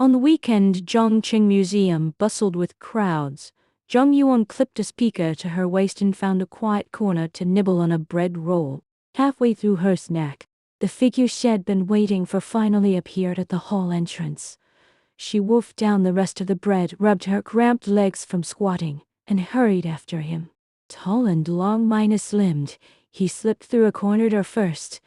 On the weekend, Zhongqing Museum bustled with crowds. Zhang Yuan clipped a speaker to her waist and found a quiet corner to nibble on a bread roll. Halfway through her snack, the figure she'd been waiting for finally appeared at the hall entrance. She wolfed down the rest of the bread, rubbed her cramped legs from squatting, and hurried after him. Tall and long minus limbed, he slipped through a corner door first.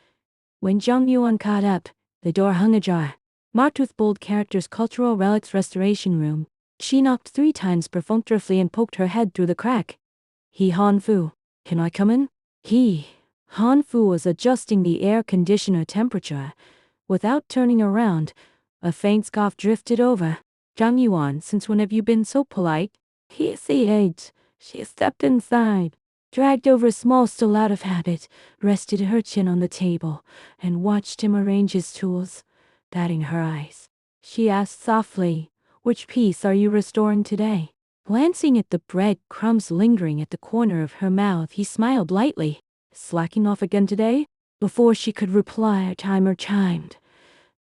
When Zhang Yuan caught up, the door hung ajar, marked with bold characters Cultural Relics Restoration Room. She knocked 3 times perfunctorily and poked her head through the crack. Han Fu, can I come in? Han Fu was adjusting the air conditioner temperature. Without turning around, a faint scoff drifted over. Zhang Yuan, since when have you been so polite? He CH. She stepped inside, dragged over a small stool out of habit, rested her chin on the table, and watched him arrange his tools. Batting her eyes, she asked softly, "Which piece are you restoring today?" Glancing at the bread crumbs lingering at the corner of her mouth, he smiled lightly. "Slacking off again today?" Before she could reply, a timer chimed.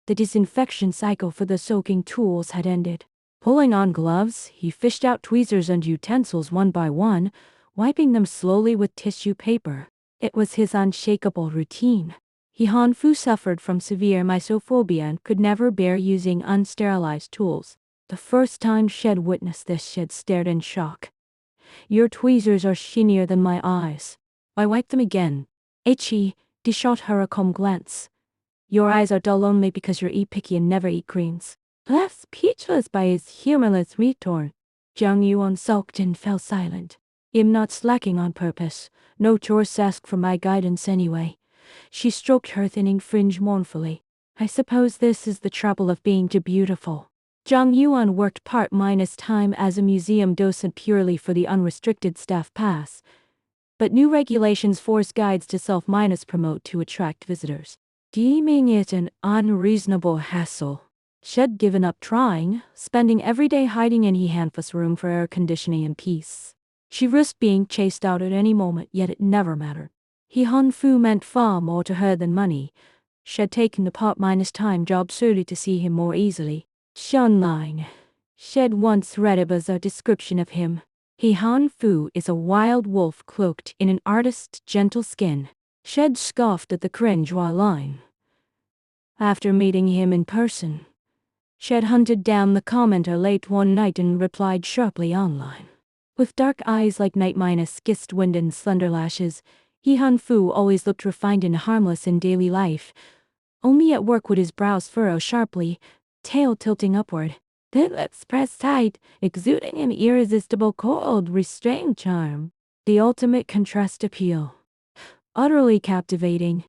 The disinfection cycle for the soaking tools had ended. Pulling on gloves, he fished out tweezers and utensils one by one, wiping them slowly with tissue paper. It was his unshakable routine. Han Fu suffered from severe mysophobia and could never bear using unsterilized tools. The first time she'd witnessed this, she'd stared in shock. "Your tweezers are shinier than my eyes." I wiped them again. He shot her a calm glance. "Your eyes are dull only because you're picky and never eat greens." Left speechless by his humorless retort, Zhang Yuan sulked and fell silent. "I'm not slacking on purpose. No chores ask for my guidance anyway." She stroked her thinning fringe mournfully. "I suppose this is the trouble of being too beautiful." Zhang Yuan worked part-time as a museum docent purely for the unrestricted staff pass. But new regulations force guides to self-promote to attract visitors, deeming it an unreasonable hassle. She'd given up trying, spending every day hiding in Hanfu's room for air conditioning and peace. She risked being chased out at any moment, yet it never mattered. Han Fu meant far more to her than money. She'd taken the part-time job solely to see him more easily. Online, she'd once read a bizarre description of him. Han Fu is a wild wolf cloaked in an artist's gentle skin. She'd scoffed at the cringe while lying. After meeting him in person, she'd hunted down the commenter late one night and replied sharply online. With dark eyes like night-kissed wind and slender lashes, Han Fu always looked refined and harmless in daily life. Only at work would his brows furrow sharply, tail tilting upward. Then lips pressed tight, exuding an irresistible cold, restrained charm. The ultimate contrast appeal. Utterly captivating.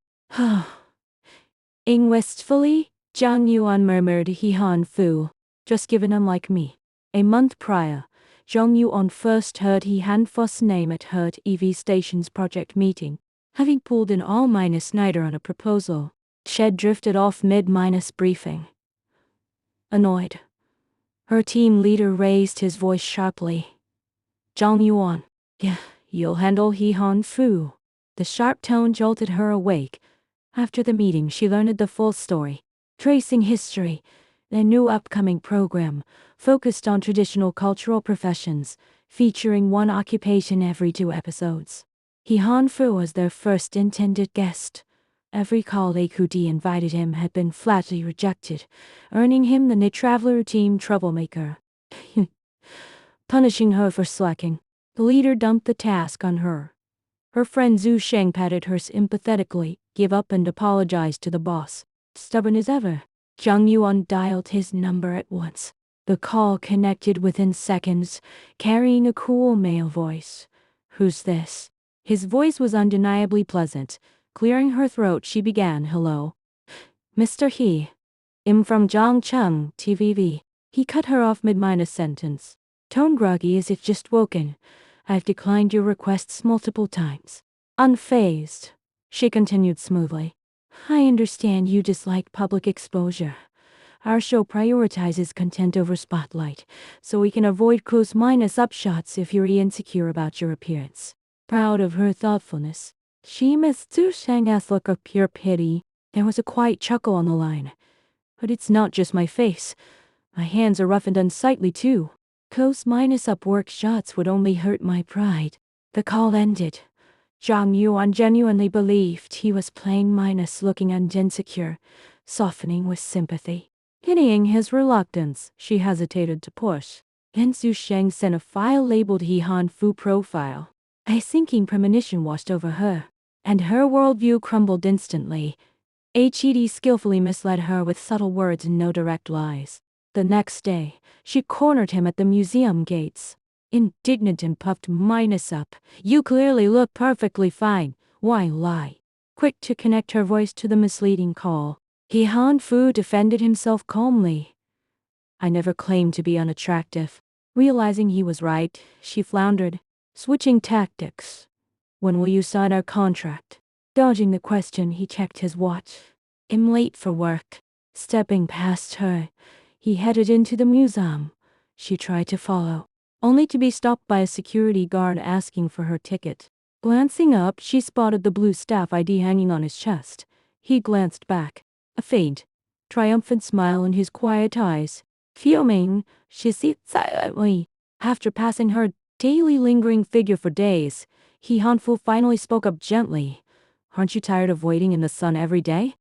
Ing wistfully, Zhang Yuan murmured Han Fu. "Just given unlike me." A month prior, Zhang Yuan first heard Hanfu's name at Hurt EV Station's project meeting. Having pulled an all-nighter on a proposal, she'd drifted off mid-briefing. Annoyed, her team leader raised his voice sharply. "Zhang Yuan, yeah, you'll handle Han Fu." The sharp tone jolted her awake. After the meeting, she learned the full story, tracing history. Their new upcoming program focused on traditional cultural professions, featuring one occupation every 2 episodes. Han Fu was their first intended guest. Every colleague who'd invited him had been flatly rejected, earning him the Traveler Team troublemaker. Punishing her for slacking, the leader dumped the task on her. Her friend Zhu Sheng patted her sympathetically, gave up and apologized to the boss. Stubborn as ever, Zhang Yuan dialed his number at once. The call connected within seconds, carrying a cool male voice. "Who's this?" His voice was undeniably pleasant. Clearing her throat, she began, "Hello, Mr. He. I'm from Zhangcheng, TVV." He cut her off mid-sentence. Tone groggy as if just woken. "I've declined your requests multiple times." Unfazed, she continued smoothly. "I understand you dislike public exposure. Our show prioritizes content over spotlight, so we can avoid close-up shots if you're insecure about your appearance." Proud of her thoughtfulness, she missed Zhu Sheng's look of pure pity. There was a quiet chuckle on the line. "But it's not just my face. My hands are rough and unsightly too. Close minus up work shots would only hurt my pride. The call ended. Zhang Yuan genuinely believed he was playing minus, looking and insecure, softening with sympathy. Pitying his reluctance, she hesitated to push. Then Su Sheng sent a file labeled He Han Fu profile. A sinking premonition washed over her, and her worldview crumbled instantly. HED skillfully misled her with subtle words and no direct lies. The next day, she cornered him at the museum gates. Indignant and puffed minus up. You clearly look perfectly fine. Why lie? Quick to connect her voice to the misleading call, He Han Fu defended himself calmly. I never claimed to be unattractive. Realizing he was right, she floundered, switching tactics. When will you sign our contract? Dodging the question, he checked his watch. I'm late for work. Stepping past her, he headed into the museum. She tried to follow, only to be stopped by a security guard asking for her ticket. Glancing up, she spotted the blue staff ID hanging on his chest. He glanced back, a faint, triumphant smile in his quiet eyes. Fuming, she sat silently. After passing her daily lingering figure for days, He Han Fu finally spoke up gently. Aren't you tired of waiting in the sun every day?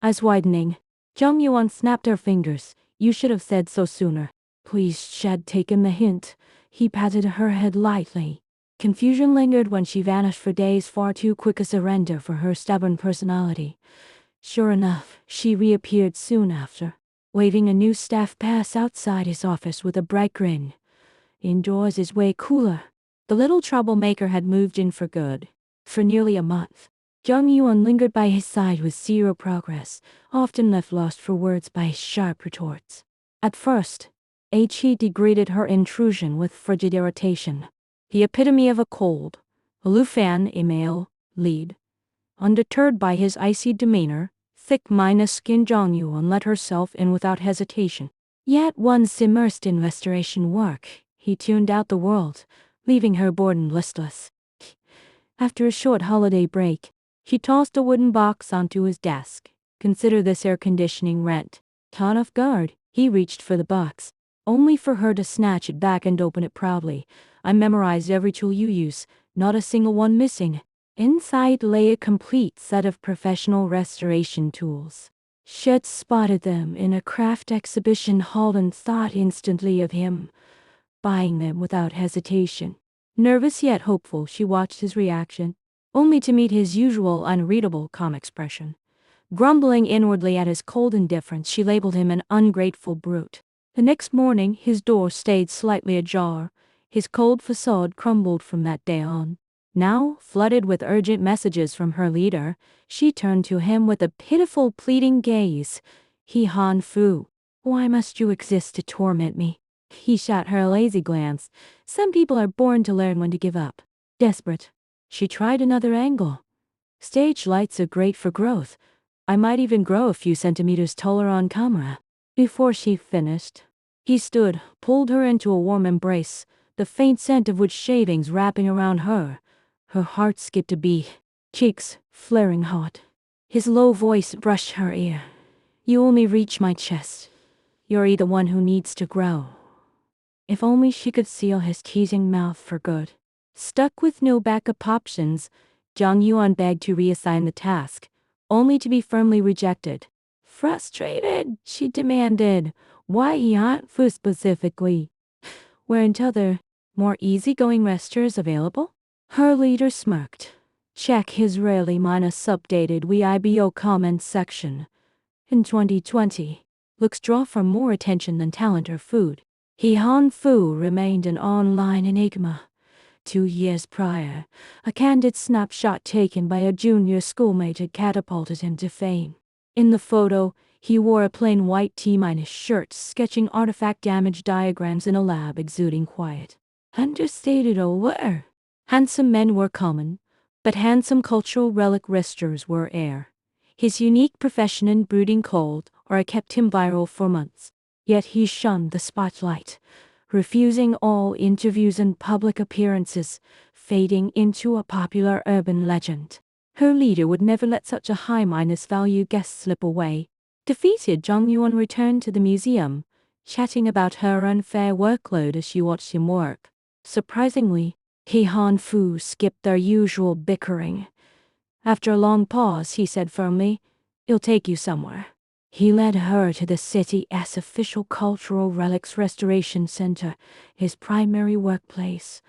Eyes widening, Zhang Yuan snapped her fingers. You should have said so sooner. Please, she had taken the hint. He patted her head lightly. Confusion lingered when she vanished for days, far too quick a surrender for her stubborn personality. Sure enough, she reappeared soon after, waving a new staff pass outside his office with a bright grin. Indoors is way cooler. The little troublemaker had moved in for good. For nearly a month, Zhang Yuan lingered by his side with zero progress, often left lost for words by his sharp retorts. At first, He greeted her intrusion with frigid irritation. The epitome of a cold, aloof and a male lead. Undeterred by his icy demeanor, thick minus-skinned Zhang Yuan let herself in without hesitation. Yet once immersed in restoration work, he tuned out the world, leaving her bored and listless. After a short holiday break, she tossed a wooden box onto his desk. Consider this air conditioning rent. Caught off guard, he reached for the box, only for her to snatch it back and open it proudly. I memorized every tool you use, not a single one missing. Inside lay a complete set of professional restoration tools. She had spotted them in a craft exhibition hall and thought instantly of him, buying them without hesitation. Nervous yet hopeful, she watched his reaction, only to meet his usual unreadable calm expression. Grumbling inwardly at his cold indifference, she labeled him an ungrateful brute. The next morning, his door stayed slightly ajar. His cold facade crumbled from that day on. Now, flooded with urgent messages from her leader, she turned to him with a pitiful, pleading gaze. He Han Fu, why must you exist to torment me? He shot her a lazy glance. Some people are born to learn when to give up. Desperate, she tried another angle. Stage lights are great for growth. I might even grow a few centimeters taller on camera. Before she finished, he stood, pulled her into a warm embrace, the faint scent of wood shavings wrapping around her. Her heart skipped a beat, cheeks flaring hot. His low voice brushed her ear. You only reach my chest. You're the one who needs to grow. If only she could seal his teasing mouth for good. Stuck with no backup options, Zhang Yuan begged to reassign the task, only to be firmly rejected. Frustrated, she demanded, why He Han Fu specifically? Weren't other, more easygoing resters available? Her leader smirked. Check his rarely minus updated Weibo comments section. In 2020, looks draw for more attention than talent or food. He Han Fu remained an online enigma. 2 years prior, a candid snapshot taken by a junior schoolmate had catapulted him to fame. In the photo, he wore a plain white T- shirt, sketching artifact damage diagrams in a lab, exuding quiet. Understated allure. Handsome men were common, but handsome cultural relic resters were rare. His unique profession and brooding cold aura kept him viral for months. Yet he shunned the spotlight, refusing all interviews and public appearances, fading into a popular urban legend. Her leader would never let such a high-value guest slip away. Defeated, Zhang Yuan returned to the museum, chatting about her unfair workload as she watched him work. Surprisingly, he Han Fu skipped their usual bickering. After a long pause, he said firmly, "It'll take you somewhere." He led her to the city's official cultural relics restoration center, his primary workplace.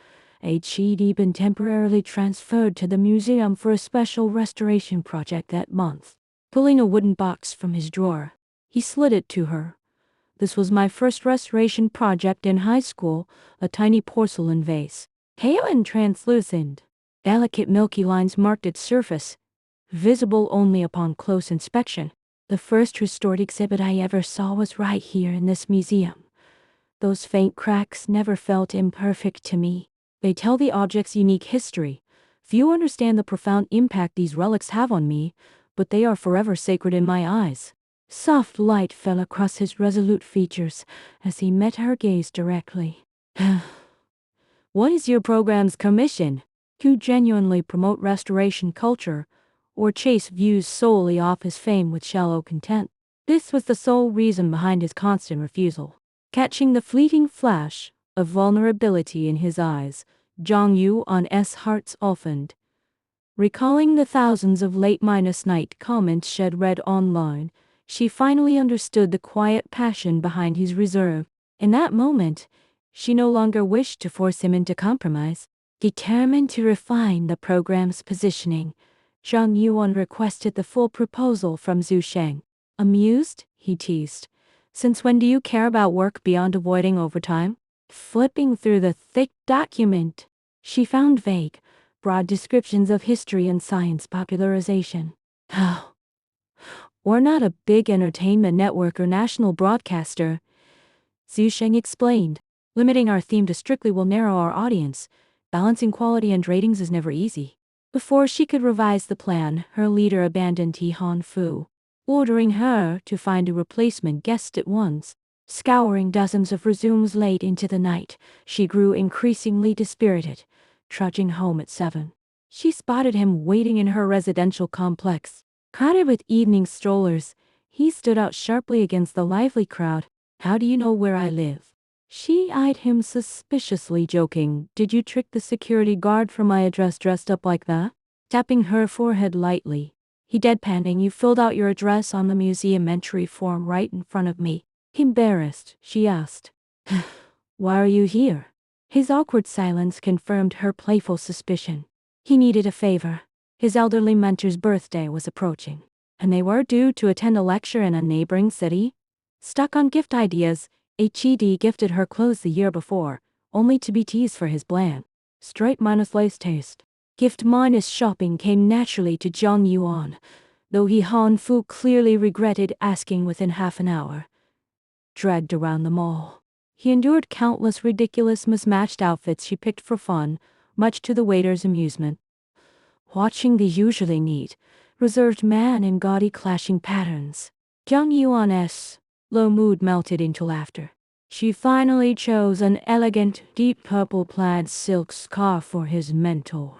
He'd been temporarily transferred to the museum for a special restoration project that month. Pulling a wooden box from his drawer, he slid it to her. "This was my first restoration project in high school, a tiny porcelain vase. Pale and translucent. Delicate milky lines marked its surface, visible only upon close inspection. The first restored exhibit I ever saw was right here in this museum. Those faint cracks never felt imperfect to me. They tell the object's unique history. Few understand the profound impact these relics have on me, but they are forever sacred in my eyes." Soft light fell across his resolute features as he met her gaze directly. "What is your program's commission? To genuinely promote restoration culture, or chase views solely off his fame with shallow content?" This was the sole reason behind his constant refusal. Catching the fleeting flash of vulnerability in his eyes, Zhang Yuan's heart softened. Recalling the thousands of late-night comments she'd read online, she finally understood the quiet passion behind his reserve. In that moment, she no longer wished to force him into compromise. Determined to refine the program's positioning, Zhang Yuan requested the full proposal from Zhu Sheng. "Amused?" he teased. "Since when do you care about work beyond avoiding overtime?" Flipping through the thick document, she found vague, broad descriptions of history and science popularization. "Oh, we're not a big entertainment network or national broadcaster," Zhu Sheng explained. "Limiting our theme to strictly will narrow our audience. Balancing quality and ratings is never easy." Before she could revise the plan, her leader abandoned He Han Fu, ordering her to find a replacement guest at once. Scouring dozens of resumes late into the night, she grew increasingly dispirited. Trudging home at 7, she spotted him waiting in her residential complex. Crowded with evening strollers, he stood out sharply against the lively crowd. "How do you know where I live?" She eyed him suspiciously, joking, "Did you trick the security guard for my address dressed up like that?" Tapping her forehead lightly, he deadpanned, "You filled out your address on the museum entry form right in front of me." Embarrassed, she asked, "Why are you here?" His awkward silence confirmed her playful suspicion. He needed a favor. His elderly mentor's birthday was approaching, and they were due to attend a lecture in a neighboring city. Stuck on gift ideas, He'd gifted her clothes the year before, only to be teased for his bland, straight minus lace taste. Gift minus shopping came naturally to Zhang Yuan, though He Han Fu clearly regretted asking within half an hour. Dragged around the mall, he endured countless ridiculous mismatched outfits she picked for fun, much to the waiter's amusement. Watching the usually neat, reserved man in gaudy clashing patterns, Zhang Yuan's low mood melted into laughter. She finally chose an elegant, deep purple plaid silk scarf for his mentor.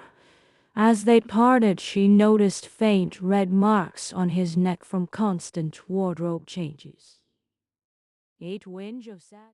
As they parted, she noticed faint red marks on his neck from constant wardrobe changes. 8 whinge of sad